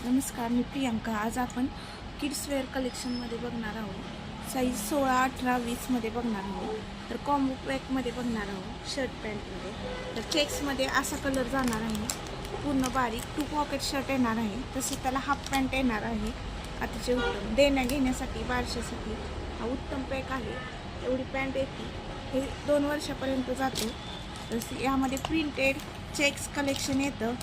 नमस्कार, मी प्रियंका. आज आपण किड्स वेअर कलेक्शनमध्ये बघणार आहोत. साईज 16, 18, 20मध्ये बघणार आहोत. तर कॉम्बो पॅकमध्ये बघणार आहोत. शर्ट पॅन्टमध्ये तर चेक्समध्ये असा कलर जाणार आहे. पूर्ण बारीक 2 पॉकेट शर्ट येणार आहे. तसेच त्याला हाफ पॅन्ट येणार आहे. अतिशय उत्तम देण्या घेण्यासाठी बारशासाठी हा उत्तम पॅक आहे. एवढी पॅन्ट येते, हे 2 वर्षापर्यंत जातो. तसे यामध्ये प्रिंटेड चेक्स कलेक्शन येतं.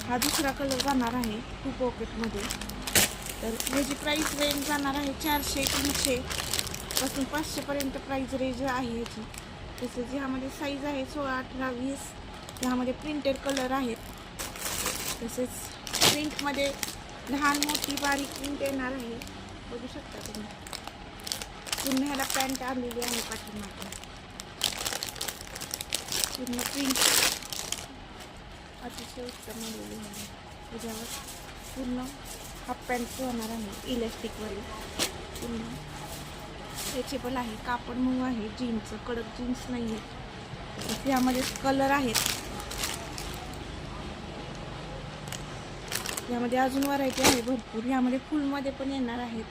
हा दुसरा कलर जाणार आहे 2 पॉकेटमध्ये. तर ह्याची प्राईस रेंज जाणार आहे 400, 300 पासून 500 पर्यंत प्राईस रेंज आहे ह्याची. तसेच ह्यामध्ये साईज आहे 16, 18, 20. ह्यामध्ये प्रिंटेड कलर आहेत. तसेच प्रिंटमध्ये लहान मोठी बारीक प्रिंट येणार आहे. बघू शकता तुम्ही. पूर्ण ह्याला पॅन्ट आलेली आहे पाठीमागे. पूर्ण प्रिंट अतिशय उत्तम आलेली आहे. त्याच्यावर पूर्ण हाफ पॅन्ट होणार आहे इलेस्टिकवाली. पूर्ण स्ट्रेचेबल आहे. कापड मऊ आहे. जीन्सचं कडक जीन्स नाही आहे. यामध्ये कलर आहेत. यामध्ये अजून व्हरायटी आहे भरपूर. यामध्ये फुलमध्ये पण येणार आहेत.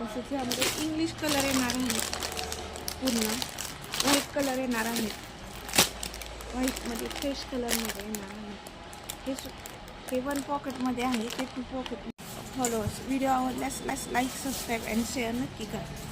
तसेच यामध्ये इंग्लिश कलर येणार आहेत. पूर्ण व्हाईट कलर येणार आहेत. व्हाईटमध्ये फ्रेश कलरमध्ये येणार आहे. हे 1 पॉकेटमध्ये आहे. ते 2 पॉकेट. फॉलोअर्स व्हिडिओ आवडल्यास लाईक, सबस्क्राईब आणि शेअर नक्की करा.